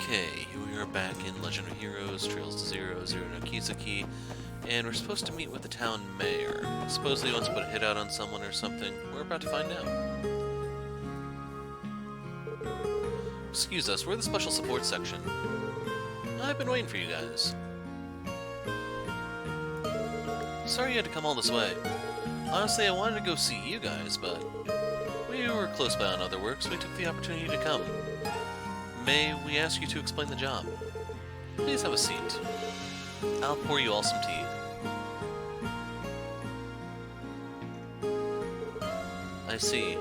Okay, here we are back in Legend of Heroes, Trails to Zero, Zero no Kiseki, and we're supposed to meet with the town mayor. Supposedly he wants to put a hit out on someone or something. We're about to find out. Excuse us, we're the special support section. I've been waiting for you guys. Sorry you had to come all this way. Honestly, I wanted to go see you guys, but we were close by on other work, so we took the opportunity to come. May we ask you to explain the job? Please have a seat. I'll pour you all some tea. I see.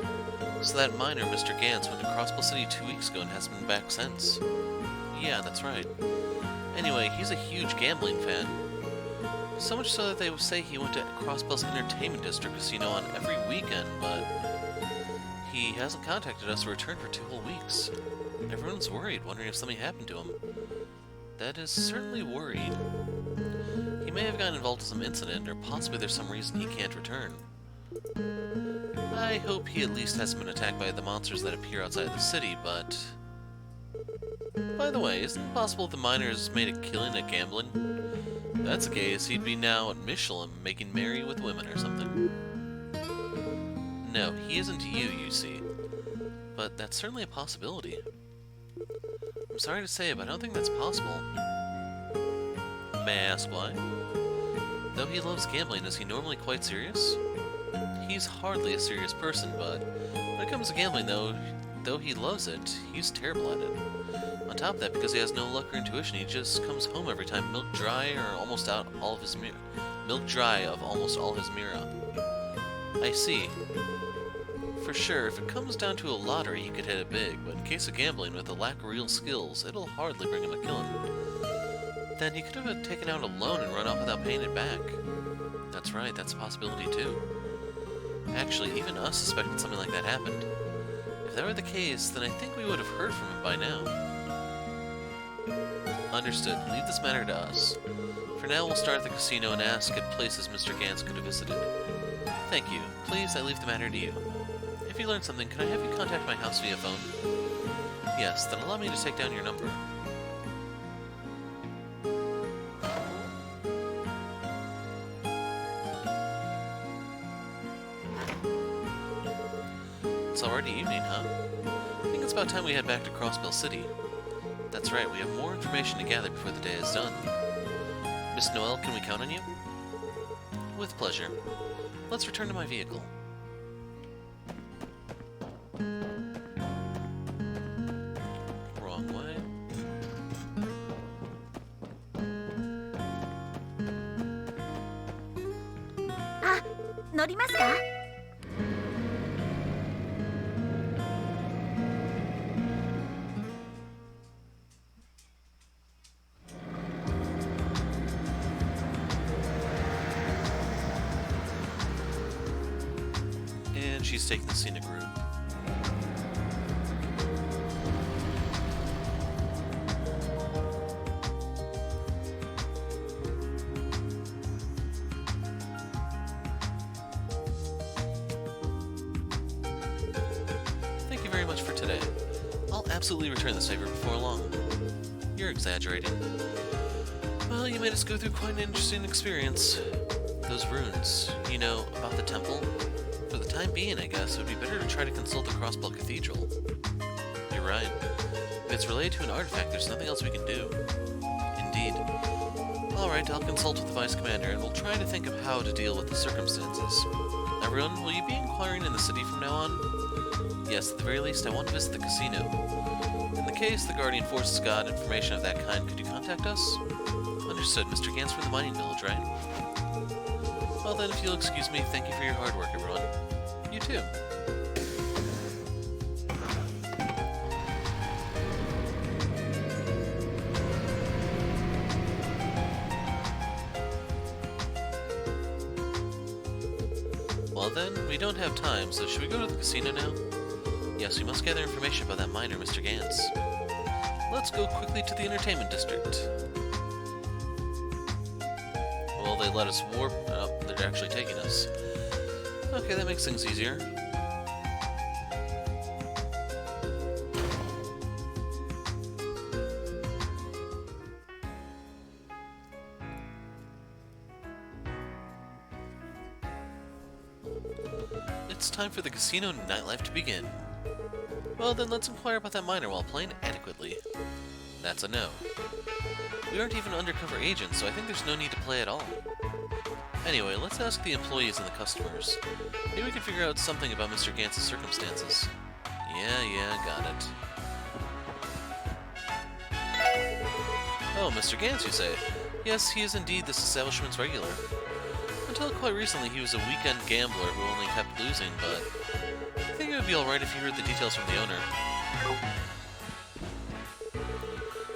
So that miner, Mr. Gantz, went to Crossbell City 2 weeks ago and hasn't been back since. Yeah, that's right. Anyway, he's a huge gambling fan. So much so that they say he went to Crossbell's Entertainment District Casino on every weekend, but he hasn't contacted us or returned for 2 whole weeks. Everyone's worried, wondering if something happened to him. That is certainly worried. He may have gotten involved in some incident, or possibly there's some reason he can't return. I hope he at least hasn't been attacked by the monsters that appear outside the city, but... By the way, isn't it possible the miners made a killing at gambling? If that's the case, he'd be now at Michelin making merry with women or something. No, he isn't you see. But that's certainly a possibility. I'm sorry to say, but I don't think that's possible. May I ask why? Though he loves gambling, is he normally quite serious? He's hardly a serious person, but when it comes to gambling, though he loves it, he's terrible at it. On top of that, because he has no luck or intuition, he just comes home every time milk dry or almost out all of his milk dry of almost all his mira. I see. For sure, if it comes down to a lottery, he could hit it big, but in case of gambling, with a lack of real skills, it'll hardly bring him a killing. Then he could have taken out a loan and run off without paying it back. That's right, that's a possibility too. Actually, even us suspected something like that happened. If that were the case, then I think we would have heard from him by now. Understood. Leave this matter to us. For now, we'll start at the casino and ask at places Mr. Gantz could have visited. Thank you. Please, I leave the matter to you. If you learn something, could I have you contact my house via phone? Yes, then allow me to take down your number. It's already evening, huh? I think it's about time we head back to Crossbell City. That's right, we have more information to gather before the day is done. Miss Noelle, can we count on you? With pleasure. Let's return to my vehicle. Wrong way. Ah, 乗りますか? And she's taking the scenic route. Thank you very much for today. I'll absolutely return this favor before long. You're exaggerating. Well, you made us go through quite an interesting experience. Those runes, you know, about the temple? For the time being, I guess, it would be better to try to consult the Crossbell Cathedral. You're right. If it's related to an artifact, there's nothing else we can do. Indeed. Alright, I'll consult with the Vice Commander, and we'll try to think of how to deal with the circumstances. Everyone, will you be inquiring in the city from now on? Yes, at the very least, I want to visit the casino. In the case the Guardian Forces got information of that kind, could you contact us? Understood, Mr. Gantz from the Mining Village, right? Well then, if you'll excuse me, thank you for your hard work, everyone. You too. Well then, we don't have time, so should we go to the casino now? Yes, we must gather information about that miner, Mr. Gantz. Let's go quickly to the entertainment district. Well, they let us warp. Oh, they're actually taking us. Okay, that makes things easier. It's time for the casino nightlife to begin. Well, then let's inquire about that miner while playing adequately. That's a no. We aren't even undercover agents, so I think there's no need to play at all. Anyway, let's ask the employees and the customers. Maybe we can figure out something about Mr. Gantz's circumstances. Yeah, got it. Oh, Mr. Gantz, you say? Yes, he is indeed this establishment's regular. Until quite recently, he was a weekend gambler who only kept losing, but I think it would be alright if you heard the details from the owner.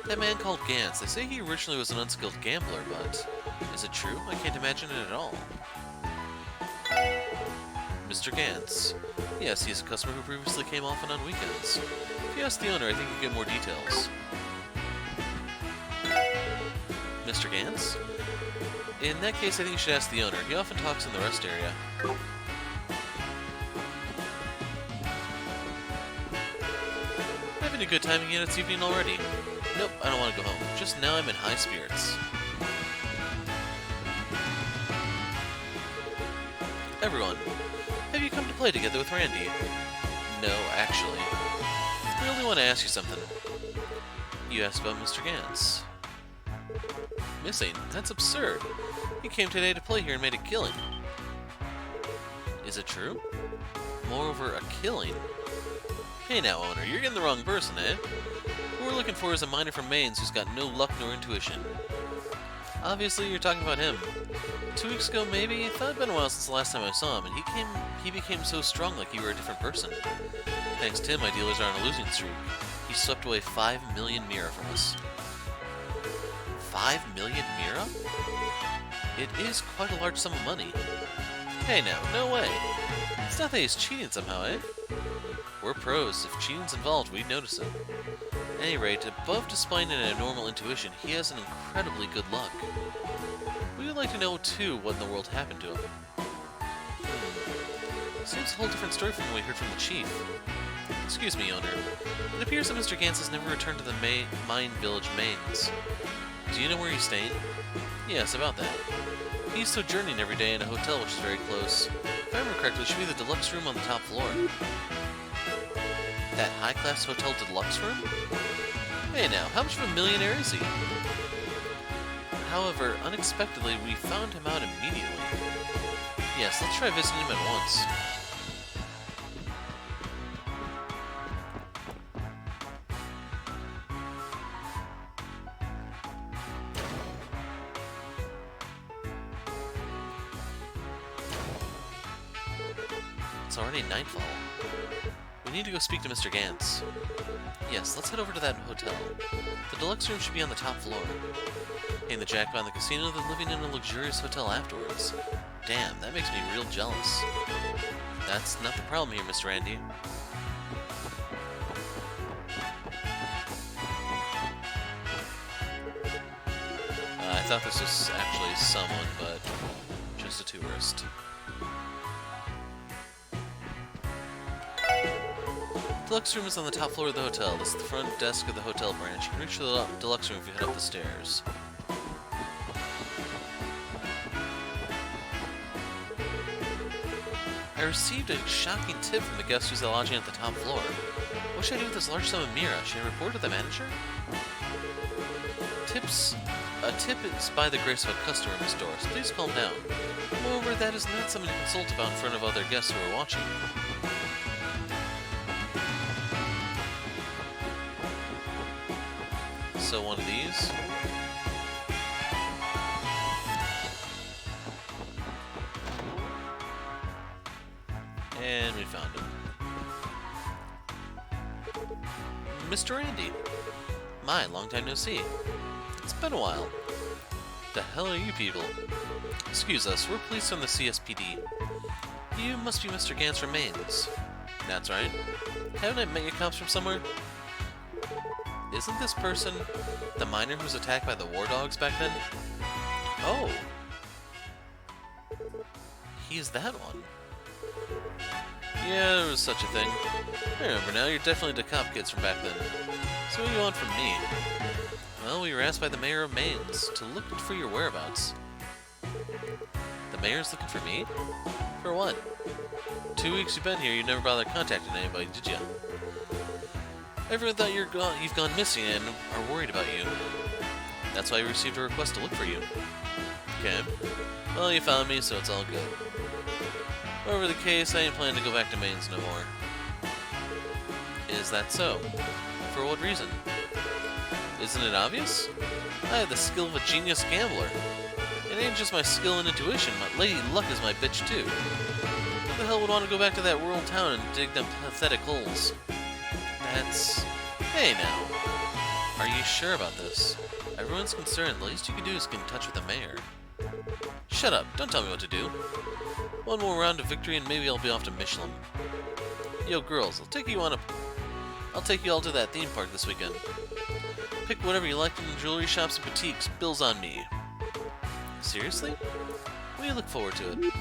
That man called Gantz, they say he originally was an unskilled gambler, but is it true? I can't imagine it at all. Mr. Gantz. Yes, he's a customer who previously came often on weekends. If you ask the owner, I think you get more details. Mr. Gantz? In that case, I think you should ask the owner. He often talks in the rest area. Having a good time again, it's evening already. Nope, I don't want to go home. Just now I'm in high spirits. Everyone, have you come to play together with Randy? No, actually. We only want to ask you something. You asked about Mr. Gantz. Missing? That's absurd. He came today to play here and made a killing. Is it true? Moreover, a killing? Hey now, owner, you're getting the wrong person, eh? Who we're looking for is a miner from Mainz who's got no luck nor intuition. Obviously, you're talking about him. 2 weeks ago, maybe? I thought it'd been a while since the last time I saw him, and he became so strong like you were a different person. Thanks to him, my dealers are on a losing streak. He swept away 5 million Mira from us. 5 million Mira? It is quite a large sum of money. Hey now, no way. It's not that he's cheating somehow, eh? We're pros. If cheating's involved, we'd notice it. At any rate, above displaying an abnormal intuition, he has an incredibly good luck. We would like to know, too, what in the world happened to him. Seems a whole different story from what we heard from the chief. Excuse me, owner. It appears that Mr. Gantz has never returned to the mine village Mainz. Do you know where he's staying? Yes, about that. He's sojourning every day in a hotel which is very close. If I remember correctly, it should be the deluxe room on the top floor. That high-class hotel deluxe room? Hey now, how much of a millionaire is he? However, unexpectedly, we found him out immediately. Yes, let's try visiting him at once. It's already nightfall. We need to go speak to Mr. Gantz. Yes, let's head over to that hotel. The deluxe room should be on the top floor. Paying the jackpot in the casino, then living in a luxurious hotel afterwards. Damn, that makes me real jealous. That's not the problem here, Mr. Randy. I thought this was actually someone, but just a tourist. Deluxe room is on the top floor of the hotel. This is the front desk of the hotel branch. You can reach the deluxe room if you head up the stairs. I received a shocking tip from the guest who's lodging at the top floor. What should I do with this large sum of Mira? Should I report to the manager? A tip is by the grace of a customer, Miss Doris. Please calm down. Moreover, that is not something to consult about in front of other guests who are watching. So one of these. And we found him. Mr. Randy. My, long time no see. It's been a while. The hell are you people? Excuse us, we're police from the CSPD. You must be Mr. Gantz from Mainz. That's right. Haven't I met you cops from somewhere? Isn't this person the miner who was attacked by the war dogs back then? Oh! He's that one. Yeah, there was such a thing. I remember now, you're definitely the cop kids from back then. So what do you want from me? Well, we were asked by the mayor of Mainz to look for your whereabouts. The mayor's looking for me? For what? 2 weeks you've been here, you never bothered contacting anybody, did you? Everyone thought you've gone missing and are worried about you. That's why I received a request to look for you. Okay. Well, you found me, so it's all good. Whatever the case, I ain't planning to go back to Mainz no more. Is that so? For what reason? Isn't it obvious? I have the skill of a genius gambler. It ain't just my skill and intuition, my lady luck is my bitch too. Who the hell would want to go back to that rural town and dig them pathetic holes? That's... Hey now. Are you sure about this? Everyone's concerned, the least you can do is get in touch with the mayor. Shut up, don't tell me what to do. One more round of victory and maybe I'll be off to Michelin. Yo girls, I'll take you all to that theme park this weekend. Pick whatever you like from the jewelry shops and boutiques, bills on me. Seriously? We look forward to it.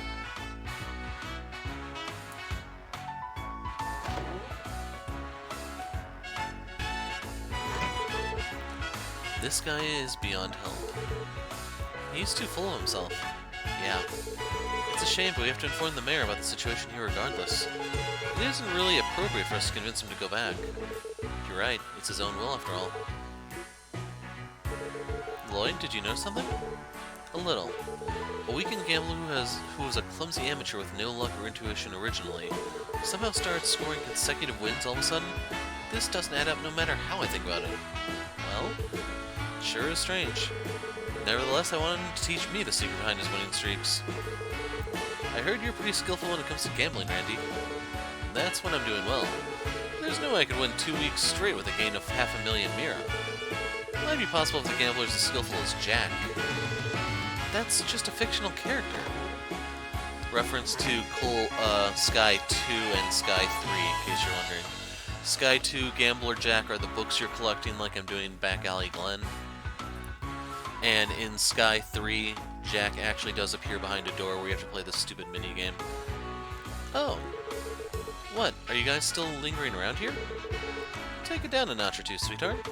This guy is beyond help. He's too full of himself. Yeah. It's a shame, but we have to inform the mayor about the situation here regardless. It isn't really appropriate for us to convince him to go back. You're right, it's his own will after all. Lloyd, did you know something? A little. A weekend gambler who was a clumsy amateur with no luck or intuition originally, somehow started scoring consecutive wins all of a sudden? This doesn't add up no matter how I think about it. Well, sure is strange. Nevertheless, I wanted him to teach me the secret behind his winning streaks. I heard you're pretty skillful when it comes to gambling, Randy. That's when I'm doing well. There's no way I could win 2 weeks straight with a gain of 500,000 Mira. It might be possible if the gambler is as skillful as Jack. That's just a fictional character. Reference to Sky 2 and Sky 3, in case you're wondering. Sky 2, Gambler Jack are the books you're collecting like I'm doing Back Alley Glen. And in Sky 3, Jack actually does appear behind a door where you have to play this stupid minigame. Oh. What, are you guys still lingering around here? Take it down a notch or two, sweetheart.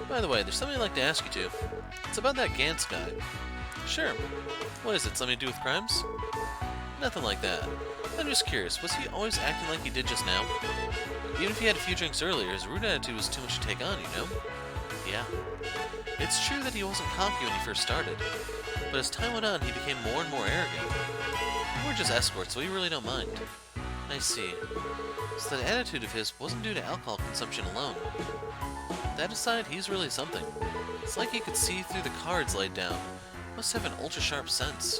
By the way, there's something I'd like to ask you to. It's about that Gantz guy. Sure. What is it, something to do with crimes? Nothing like that. I'm just curious, was he always acting like he did just now? Even if he had a few drinks earlier, his rude attitude was too much to take on, you know? Yeah. It's true that he wasn't cocky when he first started, but as time went on, he became more and more arrogant. We're just escorts, so we really don't mind. I see. So that attitude of his wasn't due to alcohol consumption alone. That aside, he's really something. It's like he could see through the cards laid down. Must have an ultra-sharp sense.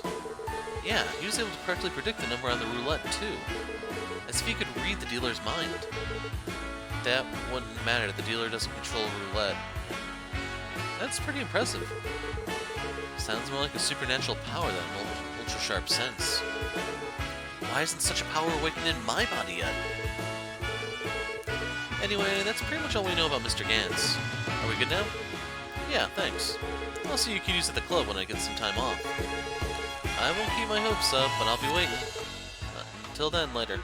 Yeah, he was able to correctly predict the number on the roulette, too. As if he could read the dealer's mind. That wouldn't matter, the dealer doesn't control roulette. That's pretty impressive. Sounds more like a supernatural power than an ultra-sharp sense. Why isn't such a power awakened in my body yet? Anyway, that's pretty much all we know about Mr. Gantz. Are we good now? Yeah, thanks. I'll see you kiddies at the club when I get some time off. I won't keep my hopes up, but I'll be waiting. Until then, later.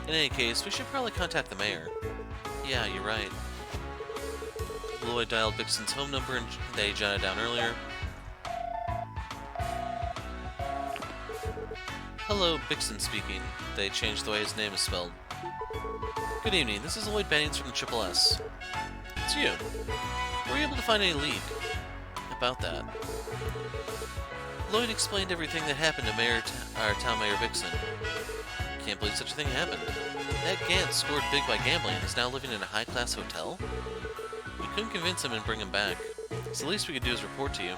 In any case, we should probably contact the mayor. Yeah, you're right. Lloyd dialed Bixen's home number and they jotted down earlier. Hello, Bixen speaking. They changed the way his name is spelled. Good evening, this is Lloyd Bennings from the Triple S. It's you. Were you able to find any lead about that? Lloyd explained everything that happened to our town mayor Bixen. Can't believe such a thing happened. That Gantz scored big by gambling and is now living in a high-class hotel? We couldn't convince him and bring him back, so the least we could do is report to you.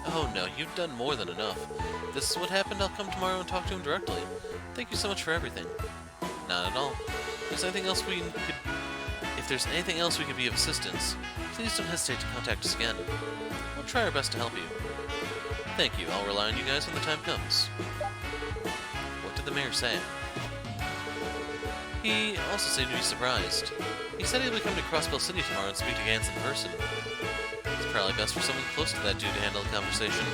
Oh no, you've done more than enough. If this is what happened, I'll come tomorrow and talk to him directly. Thank you so much for everything. Not at all. If there's anything else we could be of assistance, please don't hesitate to contact us again. We'll try our best to help you. Thank you, I'll rely on you guys when the time comes. What did the mayor say? He also seemed to be surprised. He said he'll be coming to Crossbell City tomorrow and speak to Gantz in person. It's probably best for someone close to that dude to handle the conversation.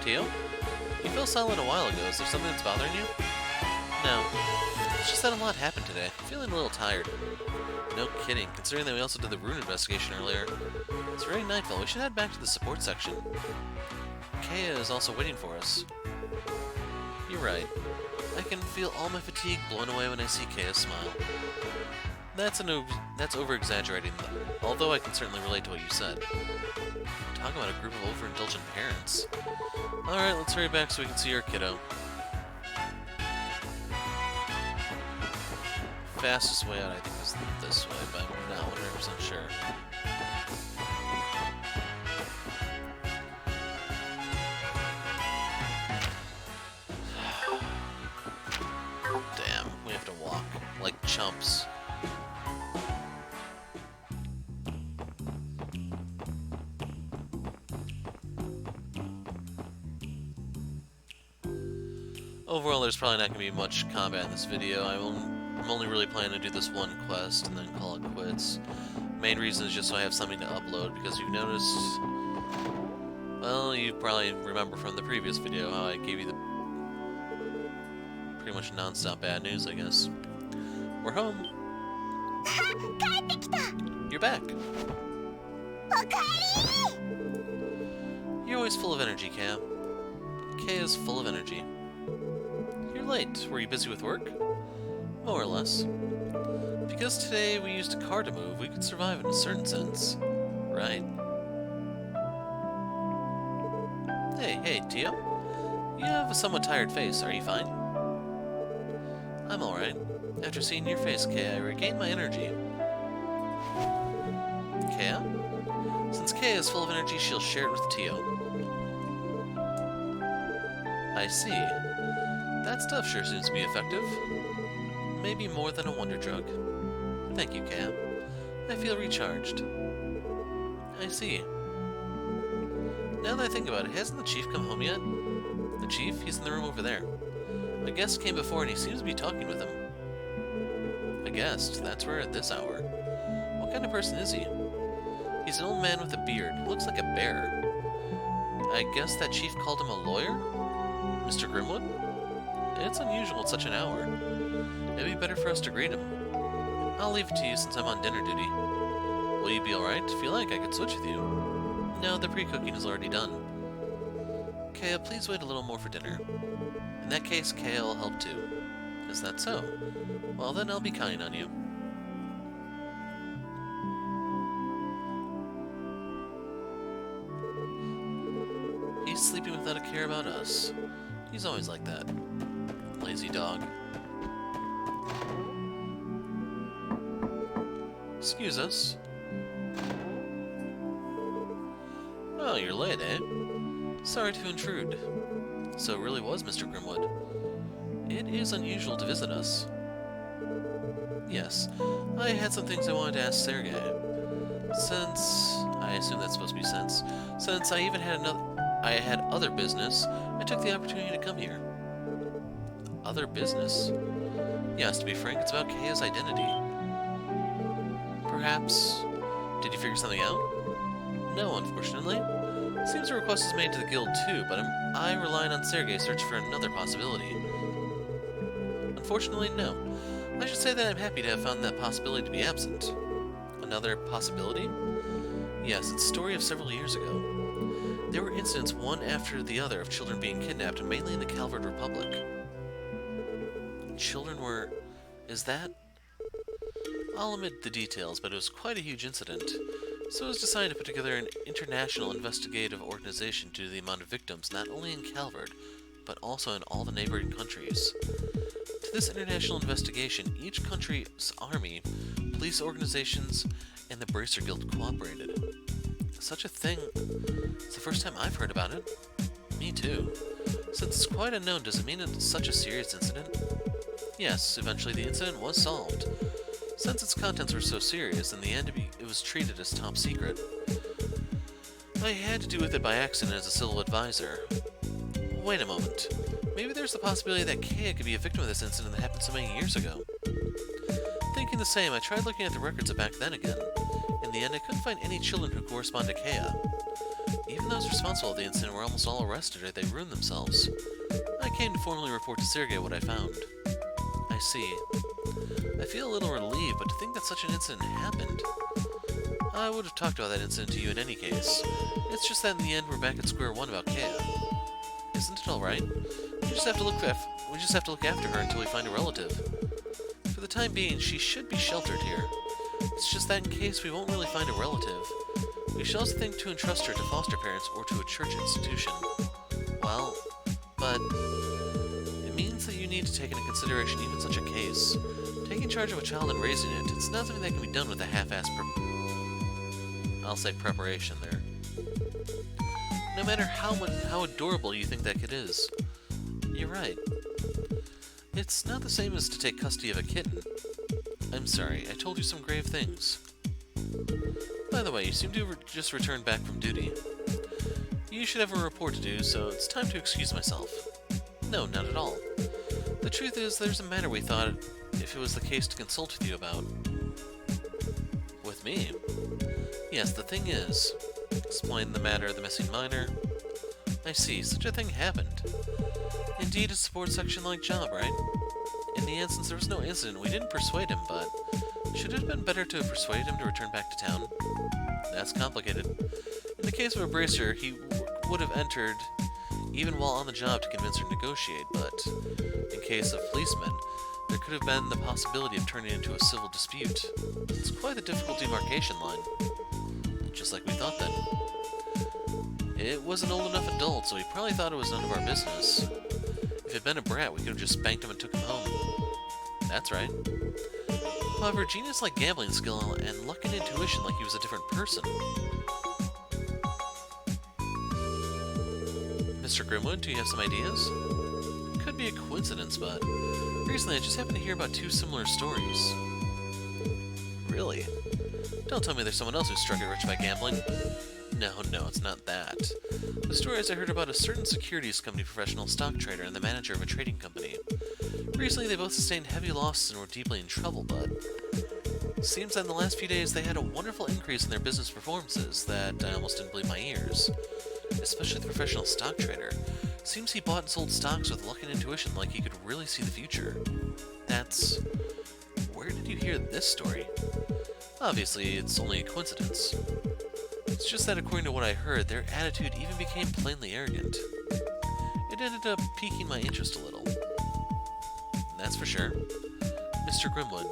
Tio? You felt silent a while ago. Is there something that's bothering you? No. It's just that a lot happened today. I'm feeling a little tired. No kidding, considering that we also did the rune investigation earlier. It's already nightfall. We should head back to the support section. Kea is also waiting for us. You're right. I can feel all my fatigue blown away when I see Kea's smile. That's over-exaggerating, although I can certainly relate to what you said. Talk about a group of overindulgent parents. Alright, let's hurry back so we can see our kiddo. Fastest way out, I think, is this way, but I'm not 100% sure. Damn, we have to walk like chumps. Overall, there's probably not going to be much combat in this video. I'm only really planning to do this one quest and then call it quits. Main reason is just so I have something to upload, because you've noticed... Well, you probably remember from the previous video how I gave you the pretty much non-stop bad news, I guess. We're home. You're back. You're always full of energy, Kea. Kea is full of energy. You're late. Were you busy with work? More or less. Because today we used a car to move, we could survive in a certain sense. Right? Hey, Tio. You have a somewhat tired face. Are you fine? I'm alright. After seeing your face, Kea, I regained my energy. Kea? Since Kea is full of energy, she'll share it with Tio. I see. That stuff sure seems to be effective. Maybe more than a wonder drug. Thank you, Kea. I feel recharged. I see. Now that I think about it, hasn't the chief come home yet? The chief? He's in the room over there. A guest came before and he seems to be talking with him. A guest? That's rare at this hour. What kind of person is he? He's an old man with a beard. He looks like a bear. I guess that chief called him a lawyer? Mr. Grimwood? It's unusual at such an hour. It'd be better for us to greet him. I'll leave it to you since I'm on dinner duty. Will you be alright? Feel like I could switch with you. No, the pre-cooking is already done. Kea, please wait a little more for dinner. In that case, Kea will help too. Is that so? Well then, I'll be counting on you. He's sleeping without a care about us. He's always like that. Lazy dog. Excuse us. Oh, you're late, eh? Sorry to intrude. So it really was Mr. Grimwood. It is unusual to visit us. Yes, I had some things I wanted to ask Sergei. I assume that's supposed to be since I even had other business, I took the opportunity to come here. Other business? Yes, to be frank, it's about Kea's identity. Perhaps... Did you figure something out? No, unfortunately. It seems a request was made to the guild too, but I relied on Sergei searching for another possibility. Unfortunately, no. I should say that I'm happy to have found that possibility to be absent. Another possibility? Yes, it's a story of several years ago. There were incidents one after the other of children being kidnapped, and mainly in the Calvard Republic. Children were... Is that... I'll omit the details, but it was quite a huge incident. So it was decided to put together an international investigative organization due to the amount of victims, not only in Calvard, but also in all the neighboring countries. To this international investigation, each country's army, police organizations, and the Bracer Guild cooperated. Such a thing... It's the first time I've heard about it. Me too. Since it's quite unknown, does it mean it's such a serious incident? Yes, eventually the incident was solved. Since its contents were so serious, in the end it was treated as top secret. I had to do with it by accident as a civil advisor. Wait a moment. Maybe there's the possibility that Kea could be a victim of this incident that happened so many years ago. Thinking the same, I tried looking at the records of back then again. In the end, I couldn't find any children who correspond to Kea. Even those responsible for the incident were almost all arrested or they ruined themselves. I came to formally report to Sergei what I found. I see. I feel a little relieved, but to think that such an incident happened... I would have talked about that incident to you in any case. It's just that in the end, we're back at square one about Kea. Isn't it alright? We just have to look after her until we find a relative. For the time being, she should be sheltered here. It's just that in case we won't really find a relative, we should also think to entrust her to foster parents or to a church institution. Well, but it means that you need to take into consideration even such a case. Taking charge of a child and raising it, it's not something that can be done with a half-assed I'll say preparation there. No matter how adorable you think that kid is. You're right. It's not the same as to take custody of a kitten. I'm sorry, I told you some grave things. By the way, you seem to have just returned back from duty. You should have a report to do, so it's time to excuse myself. No, not at all. The truth is, there's a matter we thought, if it was the case, to consult with you about. With me? Yes, the thing is... Explain the matter of the missing minor. I see, such a thing happened. Indeed, a support section-like job, right? In the end, since there was no incident, we didn't persuade him, but... Should it have been better to have persuaded him to return back to town? That's complicated. In the case of a bracer, he would have entered, even while on the job, to convince her to negotiate, but... In case of policemen, there could have been the possibility of turning into a civil dispute. It's quite a difficult demarcation line. Just like we thought then. It was an old enough adult, so he probably thought it was none of our business. If it had been a brat, we could have just spanked him and took him home. That's right. However, genius like gambling skill and luck and intuition like he was a different person. Mr. Grimwood, do you have some ideas? Could be a coincidence, but recently I just happened to hear about two similar stories. Really? Don't tell me there's someone else who struck it rich by gambling. No, it's not that. The stories I heard about a certain securities company professional stock trader and the manager of a trading company. Recently, they both sustained heavy losses and were deeply in trouble, but... Seems that in the last few days they had a wonderful increase in their business performances that I almost didn't believe my ears. Especially the professional stock trader. Seems he bought and sold stocks with luck and intuition like he could really see the future. That's... Where did you hear this story? Obviously, it's only a coincidence. It's just that according to what I heard, their attitude even became plainly arrogant. It ended up piquing my interest a little. That's for sure. Mr. Grimwood,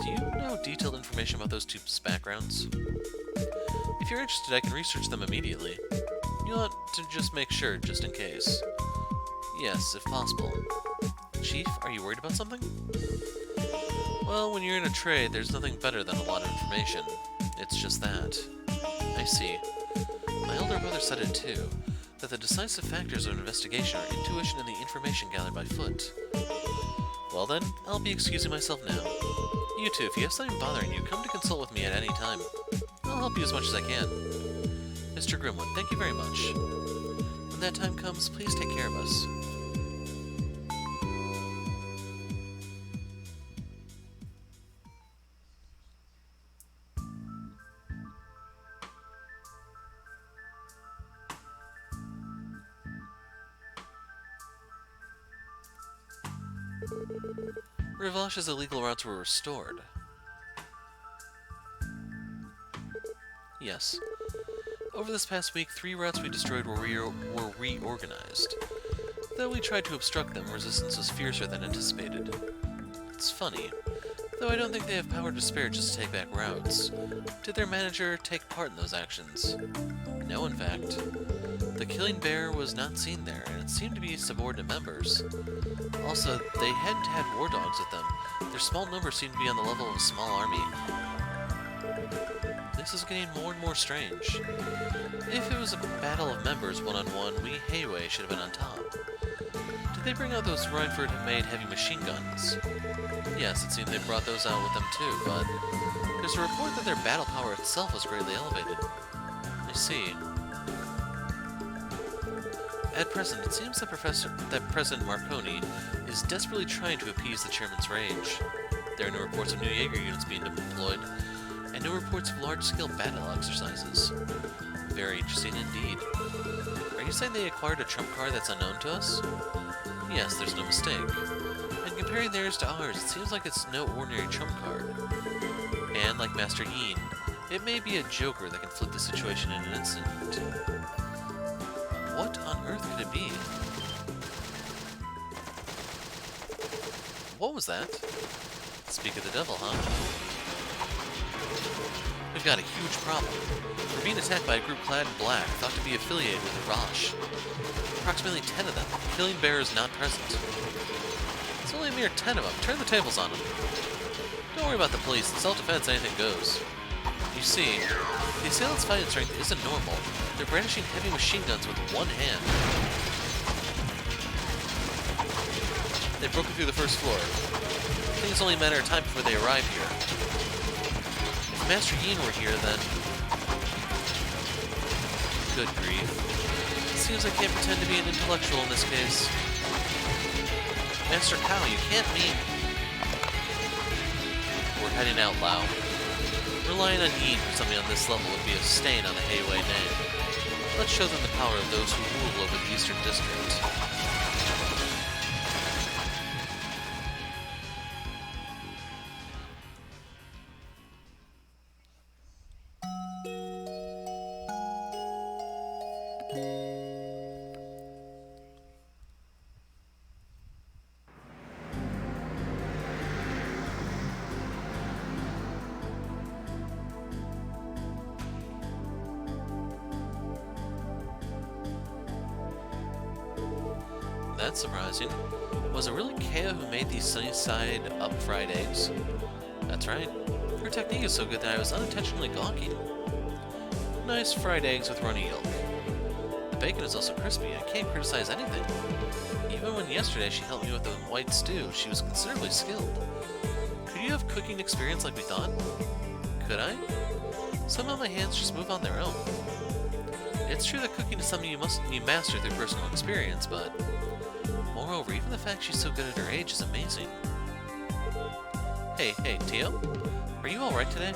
do you know detailed information about those two's backgrounds? If you're interested, I can research them immediately. You want to just make sure, just in case. Yes, if possible. Chief, are you worried about something? Well, when you're in a trade, there's nothing better than a lot of information. It's just that. I see. My older brother said it too, that the decisive factors of an investigation are intuition and the information gathered by foot. Well then, I'll be excusing myself now. You two, if you have something bothering you, come to consult with me at any time. I'll help you as much as I can. Mr. Grimwood, thank you very much. When that time comes, please take care of us. Rivash's illegal routes were restored. Yes. Over this past week, 3 routes we destroyed were reorganized. Though we tried to obstruct them, resistance was fiercer than anticipated. It's funny. Though I don't think they have power to spare just to take back routes. Did their manager take part in those actions? No, in fact. The Killing Bear was not seen there, and it seemed to be subordinate members. Also, they hadn't had war dogs with them. Their small numbers seemed to be on the level of a small army. This is getting more and more strange. If it was a battle of members one-on-one, we Heiwei should have been on top. Did they bring out those Reinford-made heavy machine guns? Yes, it seemed they brought those out with them too, but there's a report that their battle power itself was greatly elevated. I see. At present, it seems that President Marconi is desperately trying to appease the chairman's rage. There are no reports of new Jaeger units being deployed, and no reports of large-scale battle exercises. Very interesting indeed. Are you saying they acquired a trump card that's unknown to us? Yes, there's no mistake. And comparing theirs to ours, it seems like it's no ordinary trump card. And like Master Yin, it may be a joker that can flip the situation in an instant. What on earth could it be? What was that? Speak of the devil, huh? We've got a huge problem. We're being attacked by a group clad in black, thought to be affiliated with Arash. Approximately 10 of them. Killing Bear is not present. It's only a mere 10 of them. Turn the tables on them. Don't worry about the police. In self-defense, anything goes. You see, the assailants' fighting strength isn't normal. They're brandishing heavy machine guns with one hand. They've broken through the first floor. I think it's only a matter of time before they arrive here. If Master Yin were here, then... Good grief. It seems I can't pretend to be an intellectual in this case. Master Kao, you can't mean... We're heading out, Lao. Relying on Yin for something on this level would be a stain on the Heiwei name. Let's show them the power of those who rule over the Eastern District. That's surprising. Was it really Kea who made these sunny-side up fried eggs? That's right. Her technique is so good that I was unintentionally gawking. Nice fried eggs with runny yolk. The bacon is also crispy. I can't criticize anything. Even when yesterday she helped me with the white stew, she was considerably skilled. Could you have cooking experience like we thought? Could I? Somehow my hands just move on their own. It's true that cooking is something you master through personal experience, but... Moreover, even the fact she's so good at her age is amazing. Hey, Tio? Are you alright today?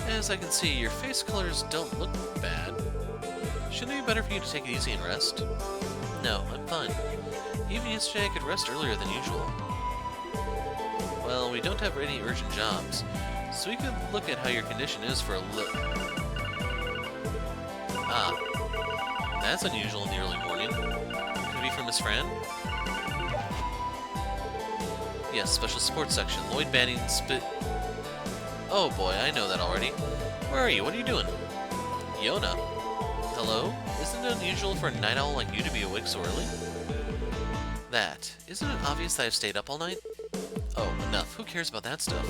As I can see, your face colors don't look bad. Shouldn't it be better for you to take it easy and rest? No, I'm fine. Even yesterday I could rest earlier than usual. Well, we don't have any urgent jobs, so we could look at how your condition is for a Ah. That's unusual in the early morning. Could it be from Miss Fran? Yes, special sports section. Lloyd Banning spit... Oh boy, I know that already. Where are you? What are you doing? Yona? Hello? Isn't it unusual for a night owl like you to be awake so early? That. Isn't it obvious that I've stayed up all night? Oh, enough. Who cares about that stuff?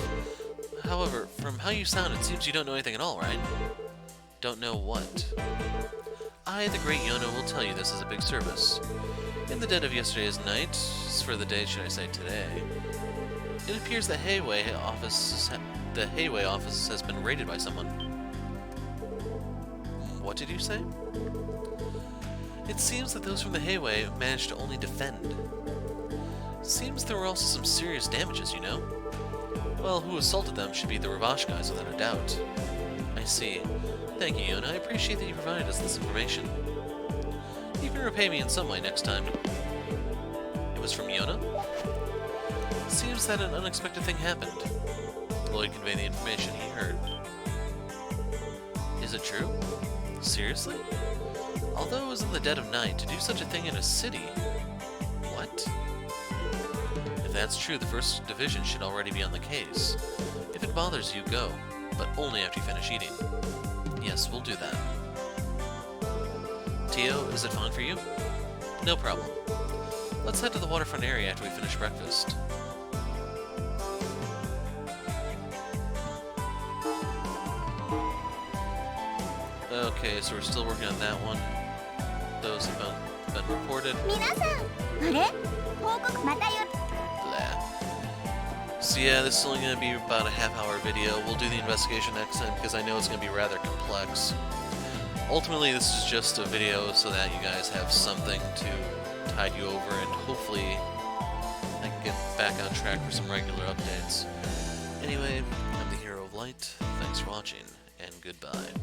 However, from how you sound, it seems you don't know anything at all, right? Don't know what? I, the great Yona, will tell you this is a big service. In the dead of yesterday's night, for the day should I say today, it appears the Heiwei office has been raided by someone. What did you say? It seems that those from the Heiwei managed to only defend. Seems there were also some serious damages, you know? Well, who assaulted them should be the Ravash guys without a doubt. I see. Thank you, Yona. I appreciate that you provided us this information. You can repay me in some way next time. It was from Yona? Seems that an unexpected thing happened. Lloyd conveyed the information he heard. Is it true? Seriously? Although it was in the dead of night, to do such a thing in a city... What? If that's true, the First Division should already be on the case. If it bothers you, go. But only after you finish eating. Yes, we'll do that. Tio, is it fine for you? No problem. Let's head to the waterfront area after we finish breakfast. Okay, so we're still working on that one. Those have been reported. 皆さん、あれ？報告またよ。 Blah. So yeah, this is only going to be about a half-hour video. We'll do the investigation next time because I know it's going to be rather complex. Ultimately, this is just a video so that you guys have something to tide you over, and hopefully I can get back on track for some regular updates. Anyway, I'm the Hero of Light. Thanks for watching, and goodbye.